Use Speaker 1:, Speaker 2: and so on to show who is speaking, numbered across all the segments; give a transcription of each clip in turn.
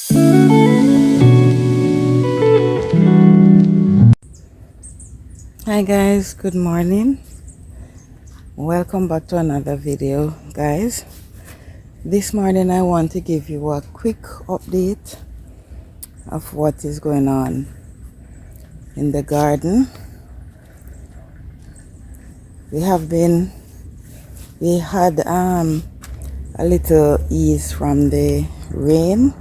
Speaker 1: Hi guys, good morning. Welcome back to another video, guys. This morning I want to give you a quick update of what is going on in the garden. We had a little ease from the rain,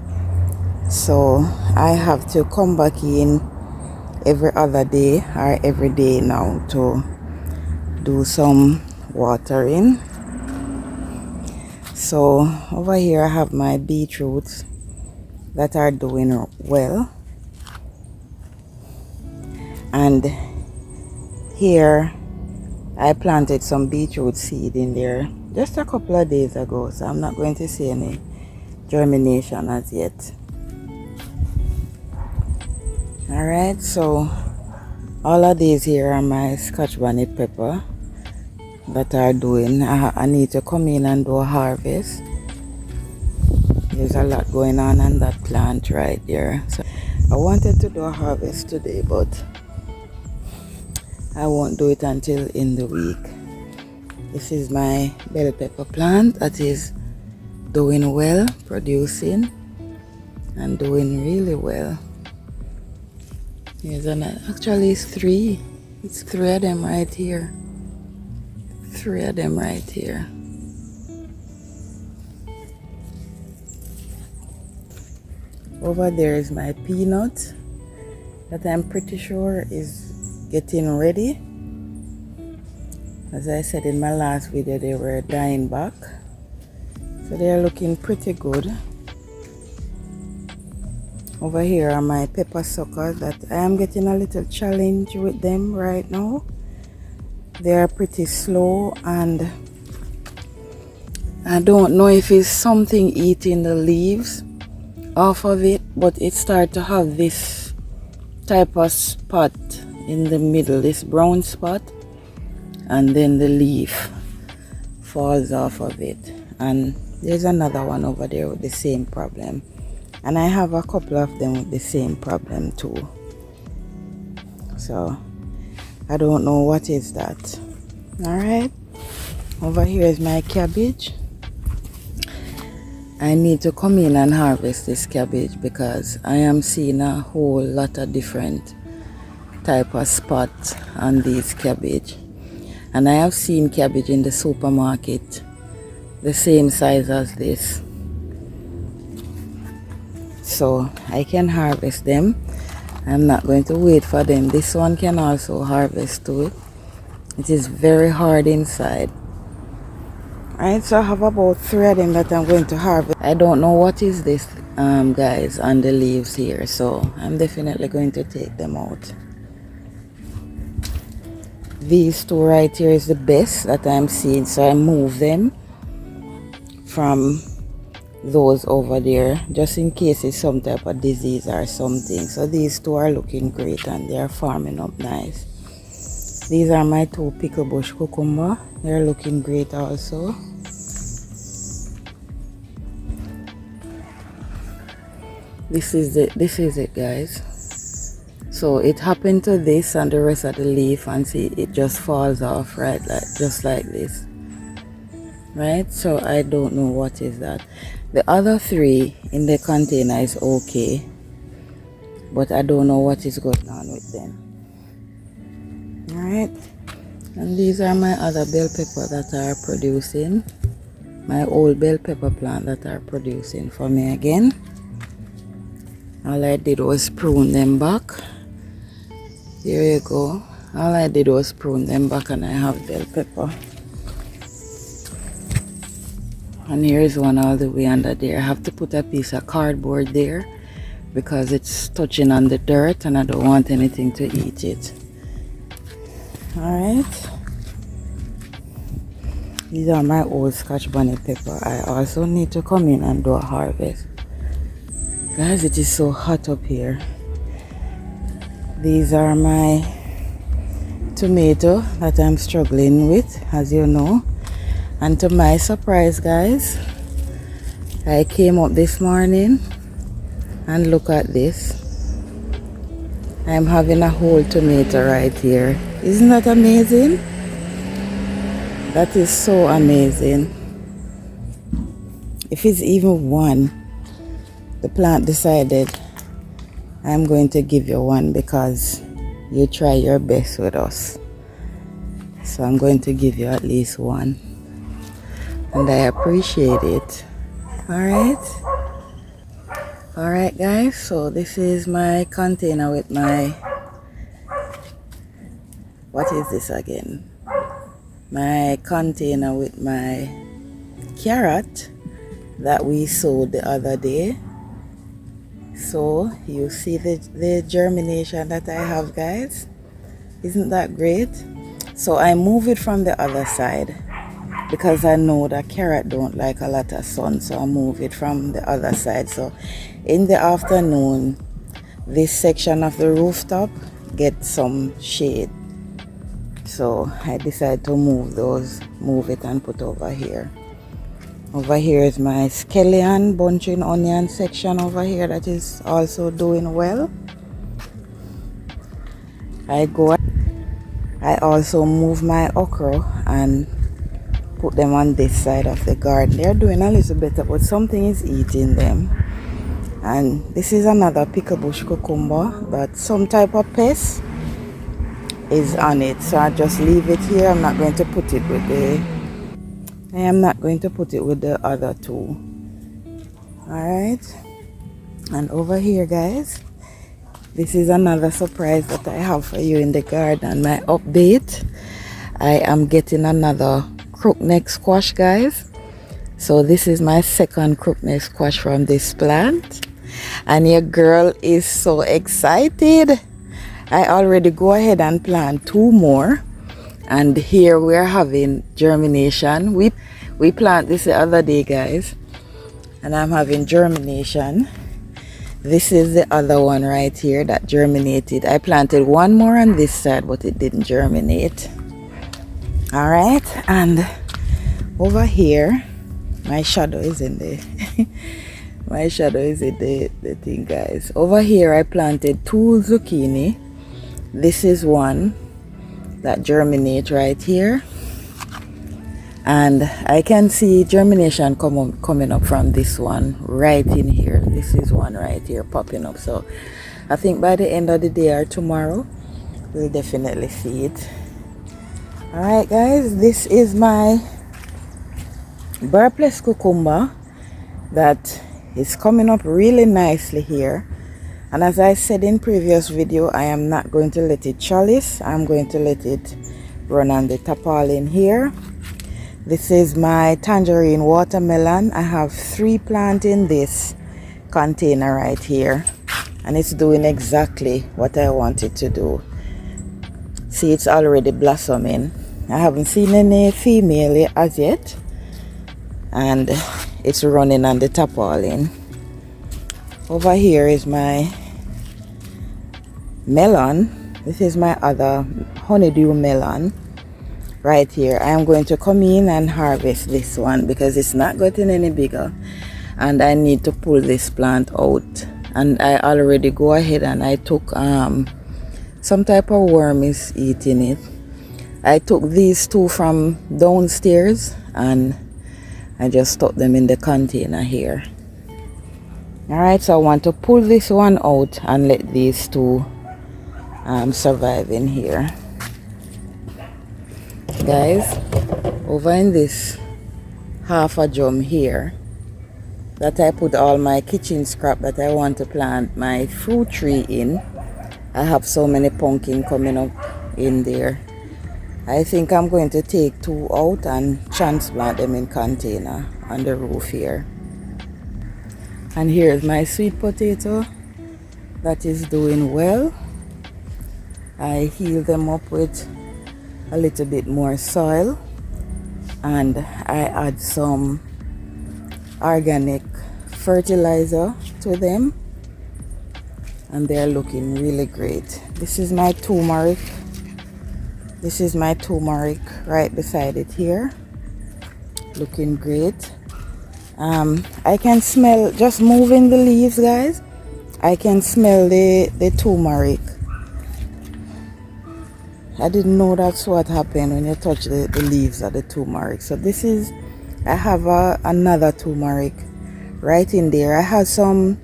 Speaker 1: so I have to come back in every other day or every day now to do some watering. So over here I have my beetroots that are doing well, and here I planted some beetroot seed in there just a couple of days ago, so I'm not going to see any germination as yet. Alright, so all of these here are my Scotch bonnet pepper that are doing. I need to come in and do a harvest. There's a lot going on that plant right there. So I wanted to do a harvest today, but I won't do it until in the week. This is my bell pepper plant that is doing well, producing and doing really well. Actually it's three of them right here. Three of them right here. Over there is my peanut that I'm pretty sure is getting ready. As I said in my last video, they were dying back, so they're looking pretty good. Over here are my pepper suckers that I am getting a little challenge with them right now. They are pretty slow, and I don't know if it's something eating the leaves off of it, but it starts to have this type of spot in the middle, this brown spot, and then the leaf falls off of it. And there's another one over there with the same problem. And I have a couple of them with the same problem too. So I don't know what is that. Alright. Over here is my cabbage. I need to come in and harvest this cabbage because I am seeing a whole lot of different type of spots on these cabbage. And I have seen cabbage in the supermarket the same size as this. So I can harvest them. I'm not going to wait for them. This one can also harvest too. It is very hard inside. Alright, so I have about 3 of them that I'm going to harvest. I don't know what is this guys on the leaves here, so I'm definitely going to take them out. These two right here is the best that I'm seeing, so I move them from those over there just in case it's some type of disease or something. So these two are looking great and they are farming up nice. These are my 2 pickle bush cucumber. They're looking great also. This is it guys. So it happened to this and the rest of the leaf, and see it just falls off right, just like this. Right, so I don't know what is that. The other 3 in the container is okay, but I don't know what is going on with them. Alright, and these are my other bell pepper that are producing. My old bell pepper plant that are producing for me again. All I did was prune them back. Here you go. All I did was prune them back and I have bell pepper. And here is one all the way under there. I have to put a piece of cardboard there because it's touching on the dirt and I don't want anything to eat it. Alright. These are my old Scotch bonnet pepper. I also need to come in and do a harvest. Guys, it is so hot up here. These are my tomato that I'm struggling with, as you know. And to my surprise, guys, I came up this morning And look at this. I'm having a whole tomato right here. Isn't that amazing? That is so amazing. If it's even one, the plant decided I'm going to give you one because you try your best with us. So I'm going to give you at least one. And I appreciate it. Alright guys, so this is my container with my, what is this again? My container with my carrot that we sowed the other day. So you see the germination that I have, guys. Isn't that great? So I move it from the other side because I know that carrot don't like a lot of sun, so I move it from the other side. So in the afternoon, this section of the rooftop gets some shade. So I decided to move it and put over here. Over here is my scallion bunching onion section over here that is also doing well. I also move my okra and put them on this side of the garden. They're doing a little better, but something is eating them. And this is another pickle bush cucumber, but some type of pest is on it. So I just leave it here. I'm not going to put it with the other two. Alright. And over here, guys, this is another surprise that I have for you in the garden. My update. I am getting another crookneck squash, guys. So this is my second crookneck squash from this plant. And your girl is so excited. I already go ahead and plant 2 more. And here we are having germination. We plant this the other day, guys. And I'm having germination. This is the other one right here that germinated. I planted 1 more on this side, but it didn't germinate. Alright, and over here, my shadow is in the my shadow is in the thing, guys. Over here I planted 2 zucchini. This is one that germinate right here. And I can see germination coming up from this one right in here. This is one right here popping up. So I think by the end of the day or tomorrow, we'll definitely see it. Alright guys, this is my burpless cucumber that is coming up really nicely here. And as I said in previous video, I am not going to let it chalice. I'm going to let it run on the tarpaulin here. This is my tangerine watermelon. I have 3 plants in this container right here. And it's doing exactly what I want it to do. See, it's already blossoming. I haven't seen any female as yet. And it's running on the tarpaulin. Over here is my melon. This is my other honeydew melon. Right here, I am going to come in and harvest this one because it's not getting any bigger. And I need to pull this plant out. And I already go ahead and I took some type of worm is eating it. I took these 2 from downstairs and I just stuck them in the container here. Alright, so I want to pull this one out and let these 2 survive in here. Guys, over in this half a drum here that I put all my kitchen scrap that I want to plant my fruit tree in. I have so many pumpkin coming up in there. I think I'm going to take 2 out and transplant them in container on the roof here. And here's my sweet potato that is doing well. I heal them up with a little bit more soil and I add some organic fertilizer to them and they're looking really great. This is my turmeric. This is my turmeric right beside it here. Looking great. I can smell, just moving the leaves, guys, I can smell the turmeric. I didn't know that's what happened when you touch the leaves of the turmeric. So this is, I have another turmeric right in there. I have some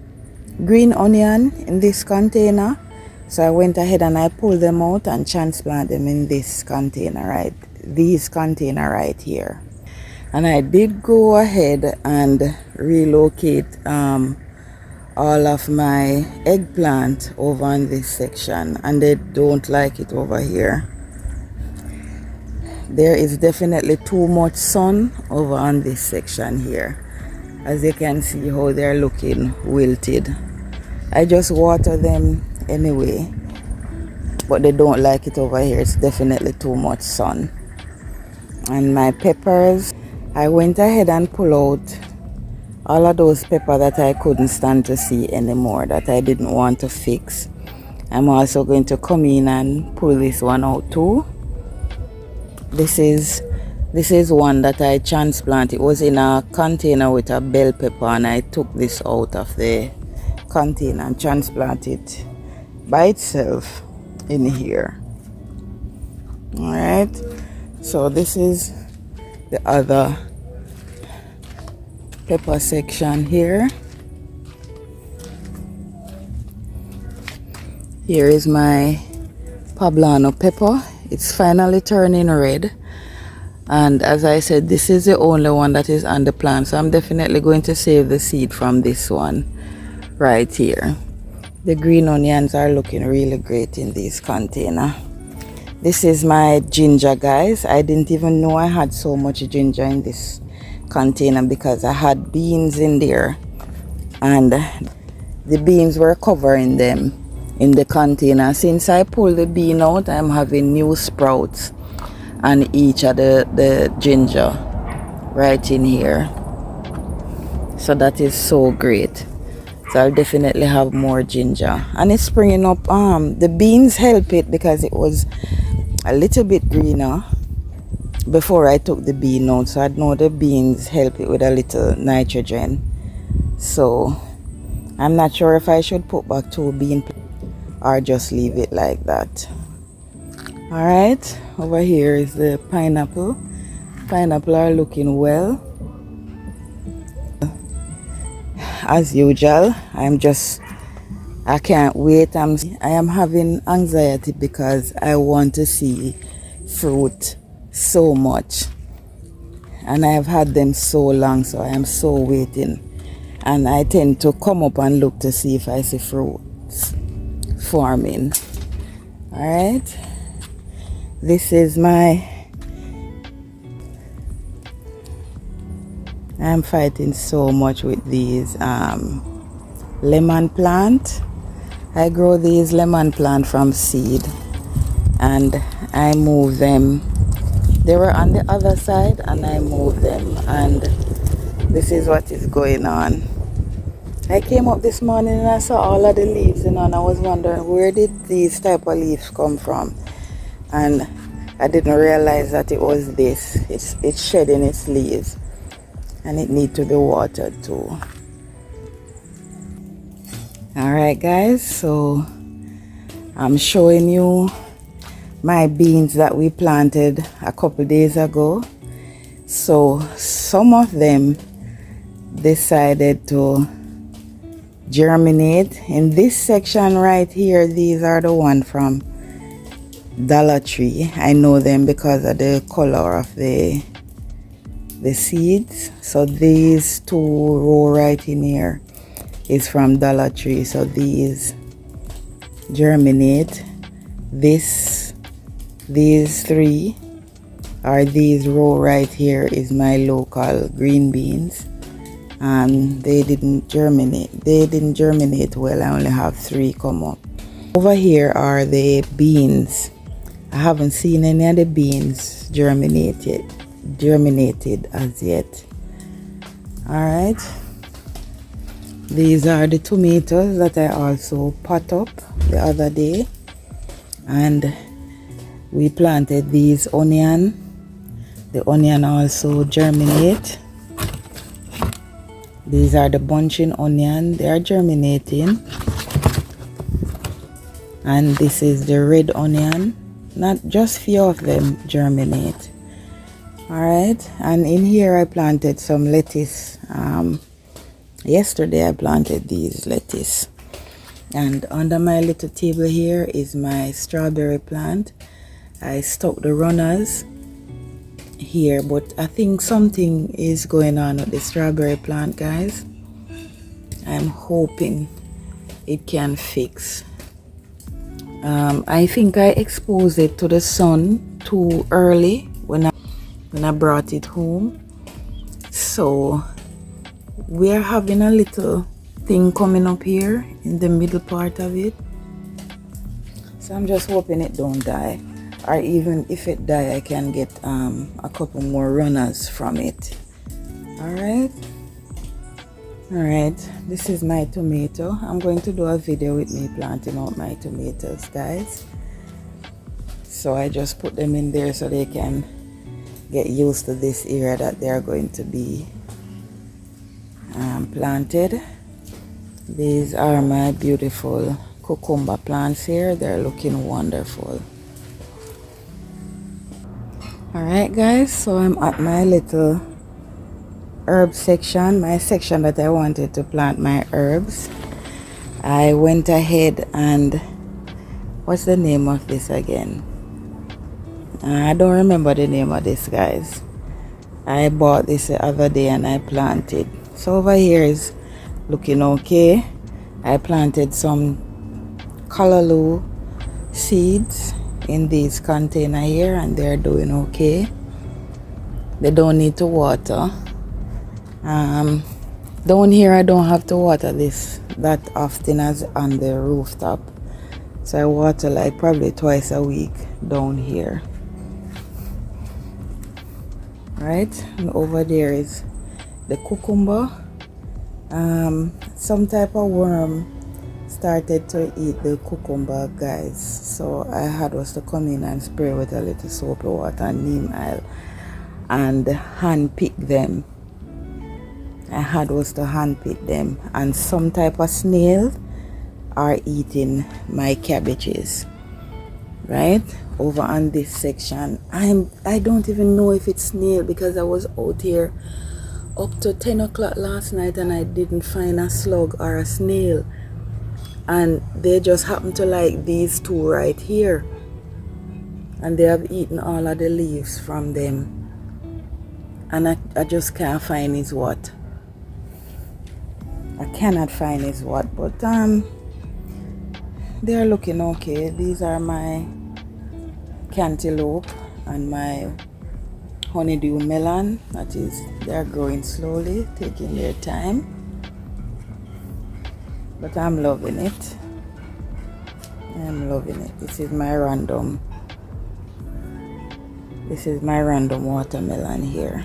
Speaker 1: green onion in this container. So I went ahead and I pulled them out and transplant them in this container, right? These container right here. And I did go ahead and relocate all of my eggplant over in this section, and they don't like it over here. There is definitely too much sun over on this section here. As you can see how they're looking wilted. I just water them anyway, but they don't like it over here. It's definitely too much sun. And my peppers, I went ahead and pulled out all of those pepper that I couldn't stand to see anymore, that I didn't want to fix. I'm also going to come in and pull this one out too. This is one that I transplanted. It was in a container with a bell pepper, and I took this out of the container and transplanted it by itself in here. Alright, so this is the other pepper section here. Here is my poblano pepper. It's finally turning red, and as I said, this is the only one that is on the plant, so I'm definitely going to save the seed from this one right here. The green onions are looking really great in this container. This is my ginger, guys. I didn't even know I had so much ginger in this container because I had beans in there, and the beans were covering them in the container. Since I pulled the bean out, I'm having new sprouts on each of the ginger right in here. So that is so great. So I'll definitely have more ginger, and it's springing up. The beans help it because it was a little bit greener before I took the bean out, so I know the beans help it with a little nitrogen. So I'm not sure if I should put back 2 beans or just leave it like that. Alright, over here is the pineapple. Pineapple are looking well. As usual, I can't wait. I am having anxiety because I want to see fruit so much, and I have had them so long, so I am so waiting, and I tend to come up and look to see if I see fruits forming. Alright, this is I'm fighting so much with these lemon plant. I grow these lemon plant from seed, and I move them. They were on the other side, and I moved them, and this is what is going on. I came up this morning and I saw all of the leaves, and I was wondering, where did these type of leaves come from? And I didn't realize that it was this. It's shedding its leaves, and it needs to be watered too. Alright guys, so I'm showing you my beans that we planted a couple days ago. So some of them decided to germinate. In this section right here, these are the one from Dollar Tree. I know them because of the color of the seeds. So these 2 row right in here is from Dollar Tree. So these germinate. These 3 are these row right here is my local green beans, and they didn't germinate well. I only have 3 come up. Over here are the beans. I haven't seen any of the beans germinated as yet. Alright, these are the tomatoes that I also pot up the other day, and we planted these onion. The onion also germinate. These are the bunching onion. They are germinating. And this is the red onion. Not just few of them germinate. Alright, and in here I planted some lettuce. Yesterday I planted these lettuce. And under my little table here is my strawberry plant. I stuck the runners here, but I think something is going on with the strawberry plant, guys. I'm hoping it can fix. I think I exposed it to the sun too early when I brought it home. So we're having a little thing coming up here in the middle part of it. So I'm just hoping it don't die, or even if it die, I can get a couple more runners from it. Alright, this is my tomato. I'm going to do a video with me planting out my tomatoes, guys. So I just put them in there so they can get used to this area that they are going to be planted. These are my beautiful cucumber plants here. They're looking wonderful. Alright guys, so I'm at my little herb section, my section that I wanted to plant my herbs. I went ahead and, what's the name of this again? I don't remember the name of this, guys. I bought this the other day and I planted. So over here is looking okay. I planted some callaloo seeds in these container here and they're doing okay. They don't need to water. Down here I don't have to water this that often as on the rooftop, so I water like probably twice a week down here. Right, and over there is the cucumber. Some type of worm started to eat the cucumber, guys, so I had was to come in and spray with a little soapy water and neem oil and hand pick them. I had was to hand pick them, and some type of snail are eating my cabbages. Right over on this section, I don't even know if it's snail because I was out here up to 10 o'clock last night and I didn't find a slug or a snail, and they just happened to like these two right here, and they have eaten all of the leaves from them, and I just can't find is what. I cannot find is what, but they're looking okay. These are my cantaloupe and my honeydew melon. That is, they're growing slowly, taking their time, but I'm loving it. I'm loving it. This is my random watermelon here,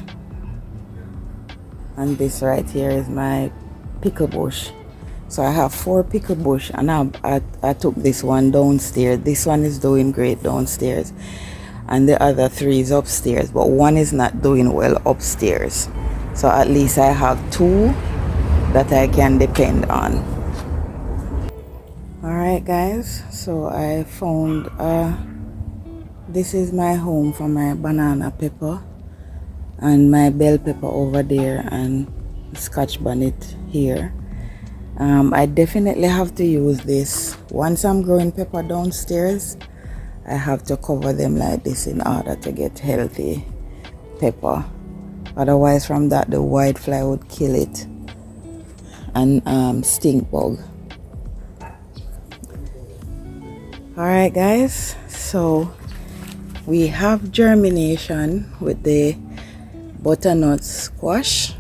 Speaker 1: and this right here is my pickle bush. So I have 4 pickle bush, and I took this one downstairs. This one is doing great downstairs, and the other 3 is upstairs, but one is not doing well upstairs. So at least I have 2 that I can depend on. Alright guys, so I found this is my home for my banana pepper and my bell pepper over there and Scotch bonnet here. I definitely have to use this. Once I'm growing pepper downstairs, I have to cover them like this in order to get healthy pepper. Otherwise from that the whitefly would kill it, and stink bug. Alright guys, so we have germination with the butternut squash,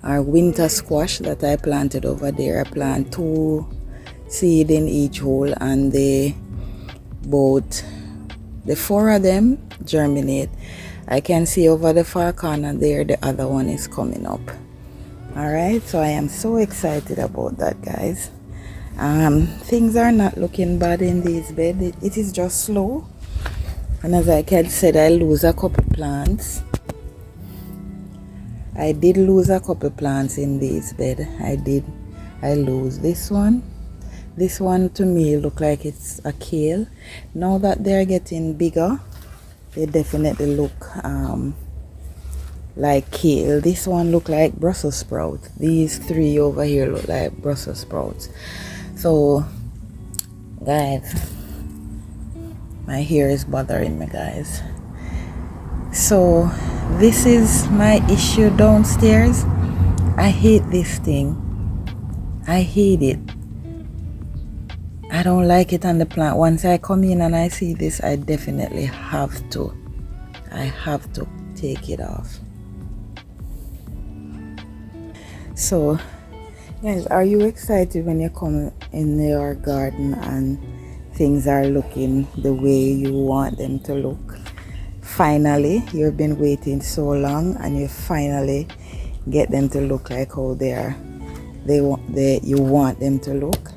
Speaker 1: our winter squash that I planted over there. I plant 2 seed in each hole, and the 4 of them germinate. I can see over the far corner there the other one is coming up. Alright, so I am so excited about that, guys. Things are not looking bad in this bed. It is just slow, and as I had said, I lose a couple plants. I did lose a couple plants in this bed. I lose this one, This one to me look like it's a kale. Now that they're getting bigger, they definitely look like kale. This one look like Brussels sprout. These three over here look like Brussels sprouts. So guys, my hair is bothering me, guys. So this is my issue downstairs. I hate this thing. I hate it. I don't like it on the plant. Once I come in and I see this, I definitely have to take it off. So guys, are you excited when you come in your garden and things are looking the way you want them to look? Finally, you've been waiting so long and you finally get them to look like how you want them to look.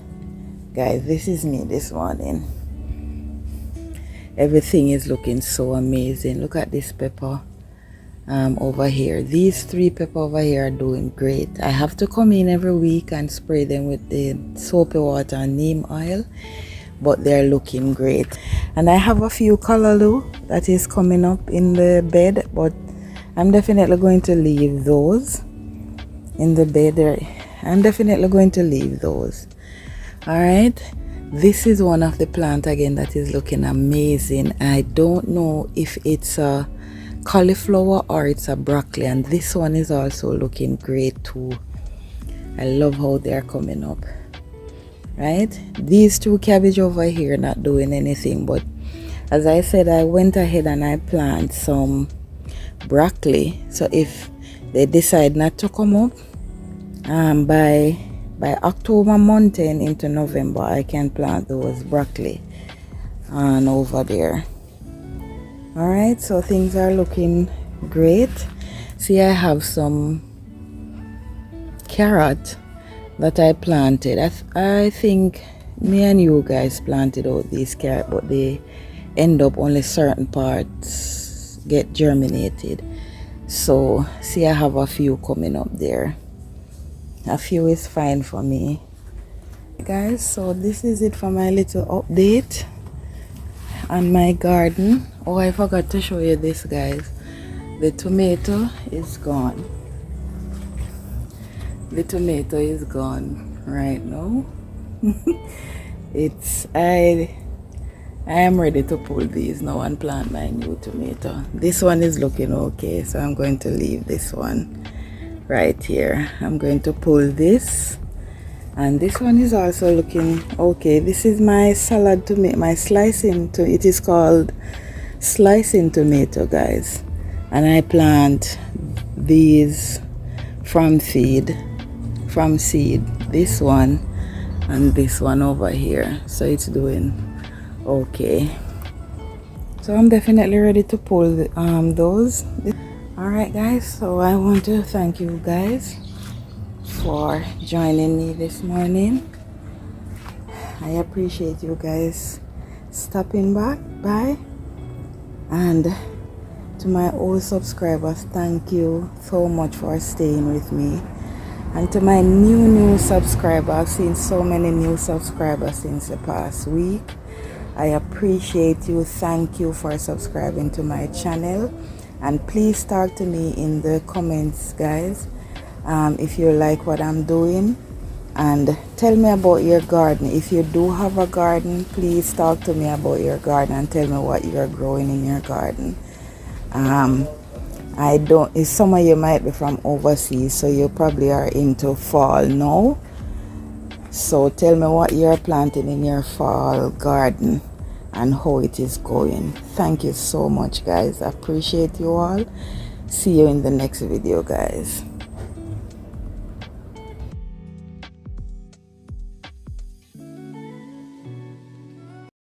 Speaker 1: Guys, this is me this morning. Everything is looking so amazing. Look at this pepper over here. These 3 pepper over here are doing great. I have to come in every week and spray them with the soapy water and neem oil, but they're looking great. And I have a few callaloo that is coming up in the bed, but I'm definitely going to leave those in the bed. I'm definitely going to leave those. All right, this is one of the plant again that is looking amazing. I don't know if it's a cauliflower or it's a broccoli, and this one is also looking great too. I love how they're coming up. Right, these 2 cabbage over here not doing anything, but as I said, I went ahead and I planted some broccoli, so if they decide not to come up by October month end into November, I can plant those broccoli and over there. All right, so things are looking great. See, I have some carrot that I planted. I think me and you guys planted out these carrots, but they end up only certain parts get germinated. So see, I have a few coming up there. A few is fine for me, guys. So this is it for my little update on my garden. Oh, I forgot to show you this, guys. The tomato is gone. The tomato is gone right now. I am ready to pull these now and plant my new tomato. This one is looking okay, so I'm going to leave this one right here. I'm going to pull this, and this one is also looking okay. This is my salad tomato, my slicing to it is called slicing tomato, guys, and I plant these from seed, this one and this one over here, so it's doing okay. So I'm definitely ready to pull those. All right, guys, so I want to thank you guys for joining me this morning. I appreciate you guys stopping by, and to my old subscribers, thank you so much for staying with me. And to my new subscribers, I've seen so many new subscribers since the past week. I appreciate you. Thank you for subscribing to my channel, and please talk to me in the comments, guys, if you like what I'm doing, and tell me about your garden. If you do have a garden, please talk to me about your garden and tell me what you're growing in your garden. Some of you might be from overseas, so you probably are into fall now. So tell me what you're planting in your fall garden and how it is going. Thank you so much, guys. I appreciate you all. See you in the next video, guys.